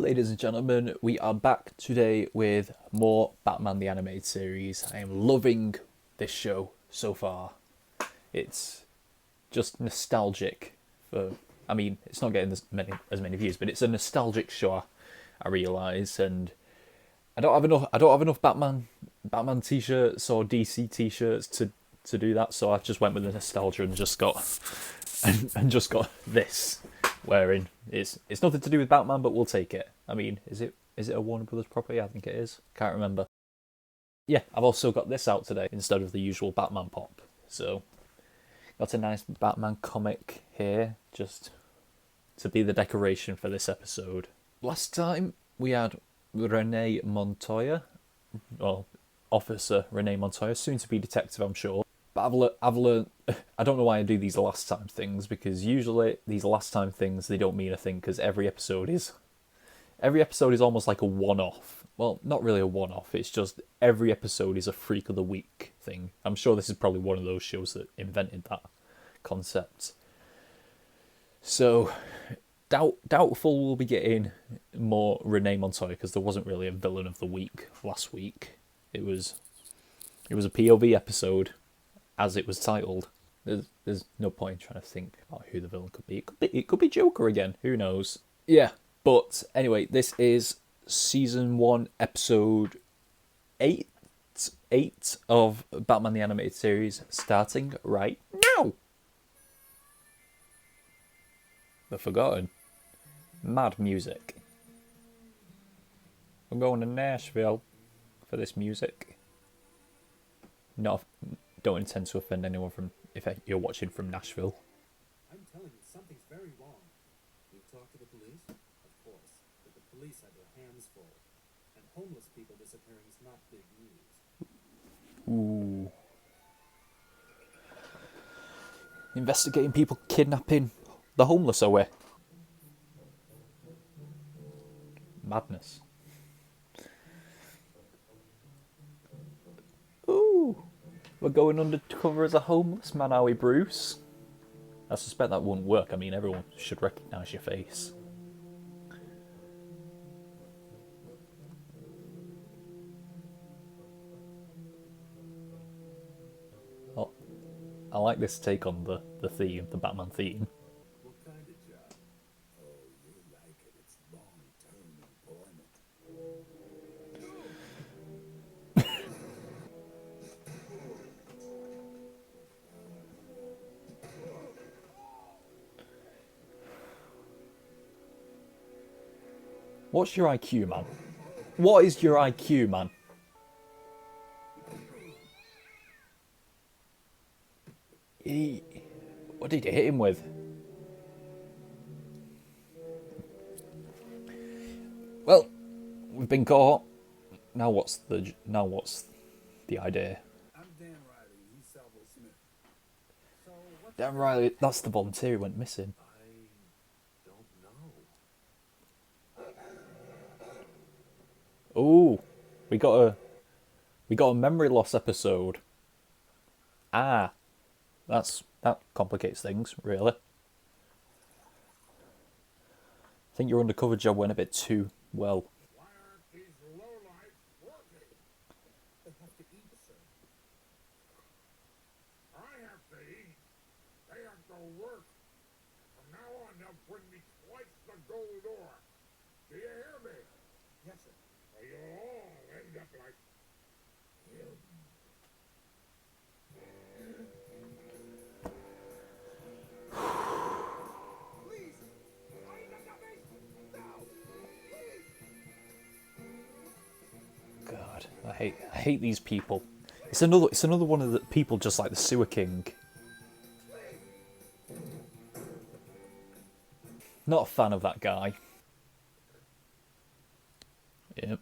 ladies and gentlemen, we are back today with more Batman the Animated Series. I am loving this show so far. It's just nostalgic I mean, it's not getting as many views, but it's a nostalgic show, I realise, and I don't have enough Batman t-shirts or DC t-shirts to do that, so I just went with the nostalgia and just got just got this wearing. It's nothing to do with Batman, but we'll take it. I mean, is it a Warner Brothers property? I think it is. Can't remember. Yeah, I've also got this out today instead of the usual Batman pop. So, got a nice Batman comic here, just to be the decoration for this episode. Last time we had Renee Montoya, well, Officer Renee Montoya, soon to be detective, I'm sure. But I've learned, I don't know why I do these last time things, because usually these last time things, they don't mean a thing, because every episode is almost like a one-off. Well, not really a one-off, it's just every episode is a Freak of the Week thing. I'm sure this is probably one of those shows that invented that concept. So, doubtful we'll be getting more Renee Montoya, because there wasn't really a villain of the week last week. It was a POV episode, as it was titled. There's no point in trying to think about who the villain could be. It could be Joker again. Who knows? Yeah. But anyway, this is season 1, episode 8 of Batman the Animated Series, starting right now. The Forgotten. Mad music. We're going to Nashville for this music. Don't intend to offend anyone if you're watching from Nashville. I'm telling you, something's very wrong. You've talked to the police? Of course. But the police have their hands full. And homeless people disappearing is not big news. Ooh. Investigating people kidnapping the homeless away. Madness. Ooh. We're going undercover as a homeless man, are we, Bruce? I suspect that wouldn't work. I mean, everyone should recognise your face. Oh, I like this take on the theme, the Batman theme. What kind of job? Oh, you like it. It's long-term employment. What's your IQ, man? What is your IQ, man? What did he hit him with? Well, we've been caught. Now what's the idea? I'm Dan Riley. He's Salvo Smith. So what's Dan Riley, that's the volunteer who went missing. I don't know. Ooh, we got a memory loss episode. Ah, that complicates things, really. I think your undercover job went a bit too well. Why aren't these lowlifes working? They have to eat, sir. I have to eat. They have to work. From now on, they'll bring me twice the gold ore. Do you hear me? Yes, sir. Or you'll all end up like him. Please! No! Please! God, I hate these people. It's another one of the people just like the Sewer King. Not a fan of that guy. Yep.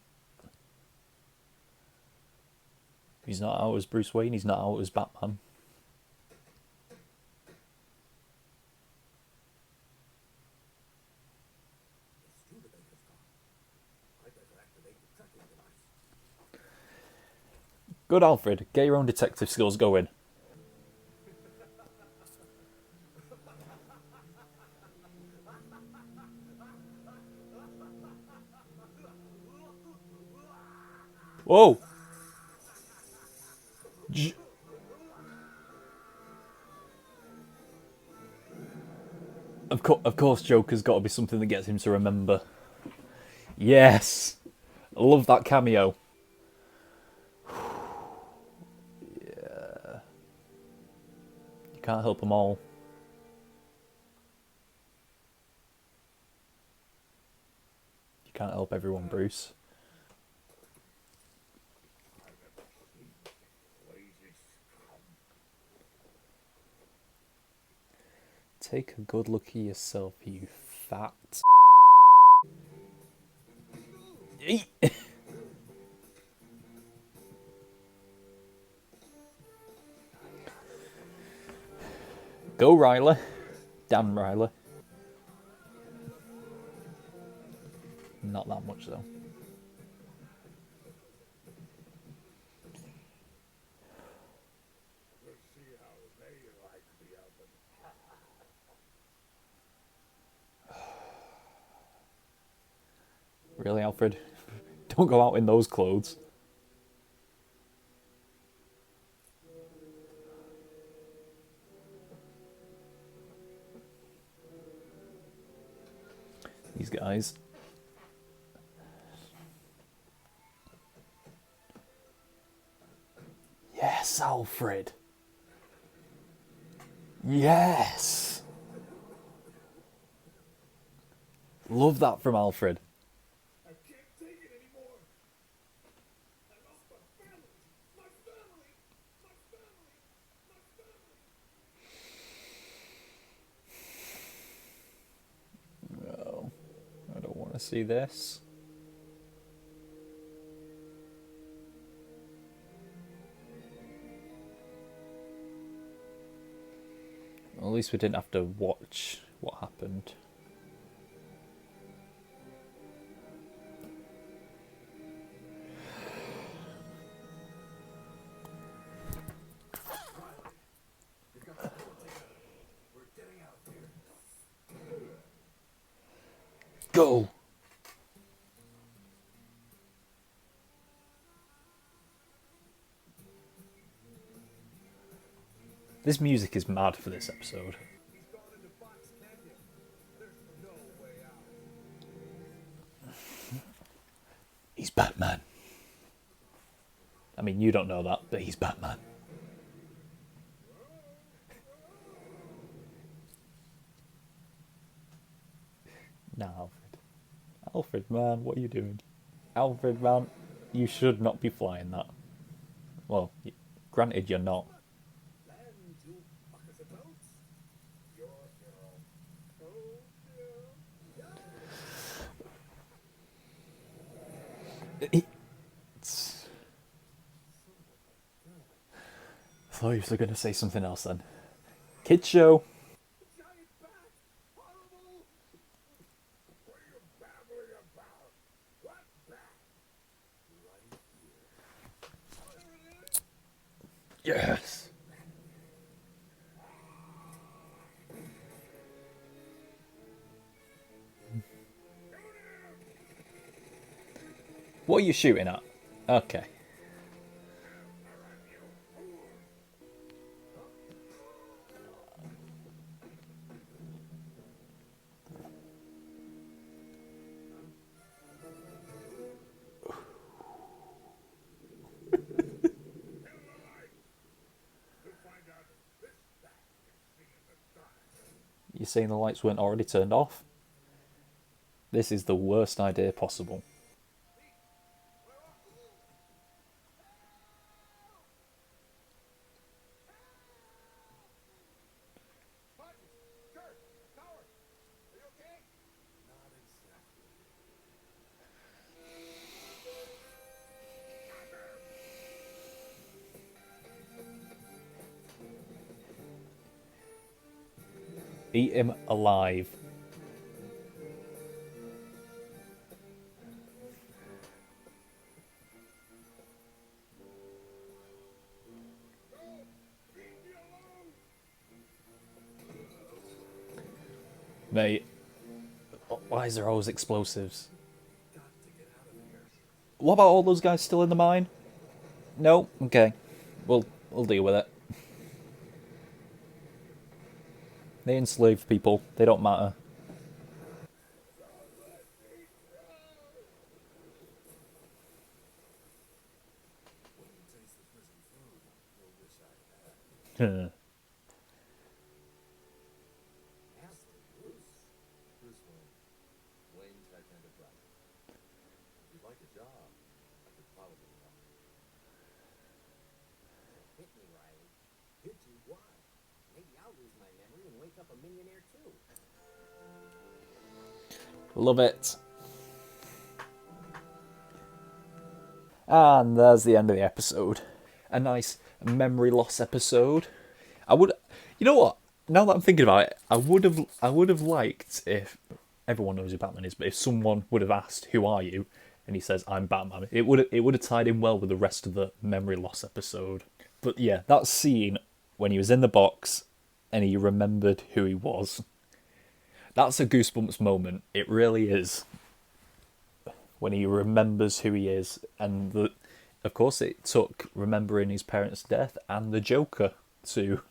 He's not out as Bruce Wayne, he's not out as Batman. Good, Alfred. Get your own detective skills going. Oh! J- of course, Joker's got to be something that gets him to remember. Yes! I love that cameo. You can't help them all. You can't help everyone, Bruce. Lazy scum. Take a good look at yourself, you fat. Eat. Go, Riley. Damn, Riley. Not that much, though. Let's see how they like the oven. Really, Alfred? Don't go out in those clothes. These guys. Yes, Alfred. Yes. Love that from Alfred. I can't take it anymore. I lost my family. My family. My family. My family. No, I don't want to see this. Well, at least we didn't have to watch what happened. Go! This music is mad for this episode. He's gone into Fox Canyon. There's no way out. He's Batman. I mean, you don't know that, but he's Batman. Nah, Alfred. Alfred, man, what are you doing? Alfred, man, you should not be flying that. Well, granted, you're not. Land to buckets of boats. Your hero. Oh, yeah. I thought you were going to say something else then. Kids show. Giant bat. Horrible. What are you babbling about? What bat? Right here. Yes. What are you shooting at? Okay. You're saying the lights weren't already turned off? This is the worst idea possible. Eat him alive. Mate, why is there always explosives? What about all those guys still in the mine? No? Okay. We'll deal with it. They enslaved people. They don't matter. Master Bruce. Bruce Wayne. Wayne Tech Enterprises. If you'd like a job, I could probably help. Hit me, Riley. Hit you? Why? Maybe I'll lose my memory and wake up a millionaire too. Love it. And there's the end of the episode. A nice memory loss episode. You know what? Now that I'm thinking about it, I would have liked if everyone knows who Batman is, but if someone would have asked, "Who are you?" and he says, "I'm Batman," it would have tied in well with the rest of the memory loss episode. But yeah, that scene when he was in the box and he remembered who he was. That's a Goosebumps moment. It really is. When he remembers who he is, and of course it took remembering his parents' death and the Joker to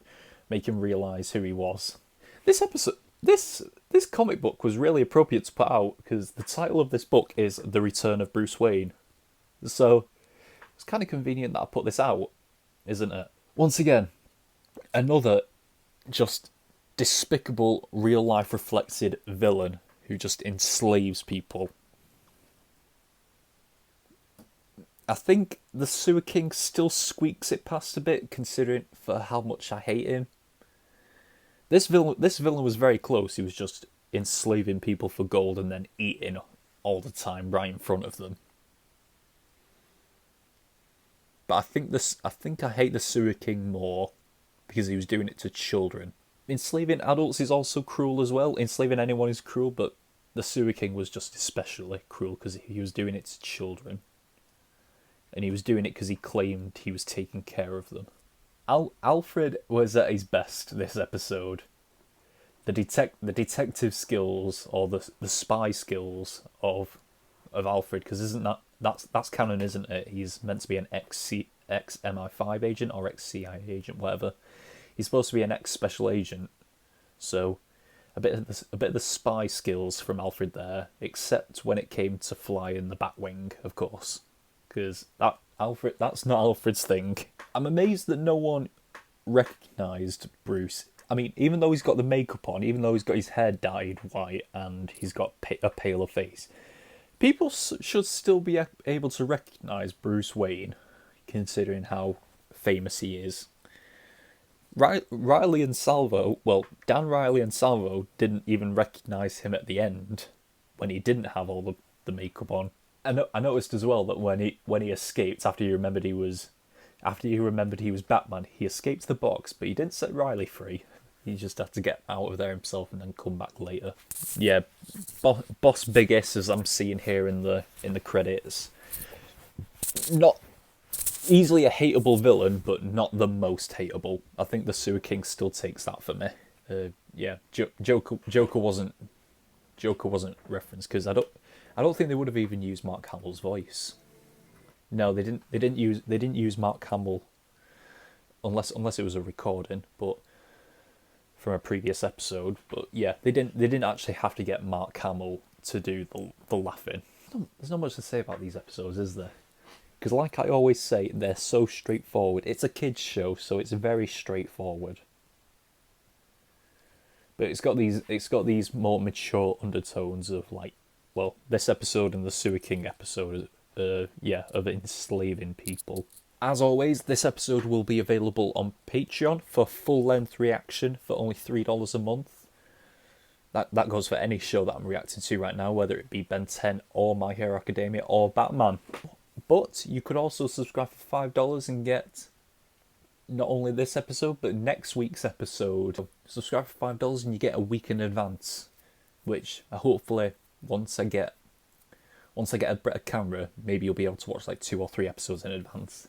make him realise who he was. This comic book was really appropriate to put out because the title of this book is The Return of Bruce Wayne. So it's kind of convenient that I put this out, isn't it? Once again, another just despicable real life reflected villain who just enslaves people. I think the Sewer King still squeaks it past a bit, considering for how much I hate him. This villain was very close. He was just enslaving people for gold and then eating all the time right in front of them. But I think I hate the Sewer King more because he was doing it to children. Enslaving adults is also cruel as well. Enslaving anyone is cruel, but the Sewer King was just especially cruel because he was doing it to children. And he was doing it because he claimed he was taking care of them. Alfred was at his best this episode. The detective skills or the spy skills of Alfred, because isn't that's canon, isn't it? He's meant to be an ex MI5 agent or ex CIA agent, whatever. He's supposed to be an ex special agent. So a bit of the spy skills from Alfred there, except when it came to flying the Batwing, of course. Because that's not Alfred's thing. I'm amazed that no one recognised Bruce. I mean, even though he's got the makeup on, even though he's got his hair dyed white and he's got a paler face, people should still be able to recognise Bruce Wayne, considering how famous he is. Riley and Salvo, well, Dan Riley and Salvo didn't even recognise him at the end when he didn't have all the makeup on. I noticed as well that when he escaped after he remembered he was Batman, he escaped the box, but he didn't set Riley free. He just had to get out of there himself and then come back later. Yeah, Boss Big S, as I'm seeing here in the credits. Not easily a hateable villain, but not the most hateable. I think the Sewer King still takes that for me. Yeah, Joker wasn't referenced because I don't think they would have even used Mark Hamill's voice. No, they didn't use Mark Hamill unless it was a recording, but from a previous episode. But yeah, they didn't actually have to get Mark Hamill to do the laughing. There's not much to say about these episodes, is there? Because like I always say, they're so straightforward. It's a kids show, so it's very straightforward. But it's got these more mature undertones of like, well, this episode and the Sewer King episode, of enslaving people. As always, this episode will be available on Patreon for full-length reaction for only $3 a month. That goes for any show that I'm reacting to right now, whether it be Ben 10 or My Hero Academia or Batman. But you could also subscribe for $5 and get not only this episode, but next week's episode. Subscribe for $5 and you get a week in advance, which hopefully once I get a better camera, maybe you'll be able to watch like 2 or 3 episodes in advance.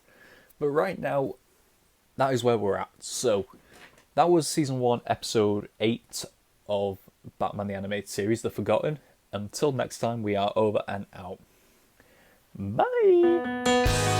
But right now, that is where we're at. So that was season 1, episode 8 of Batman the Animated Series, The Forgotten. Until next time, we are over and out. Bye.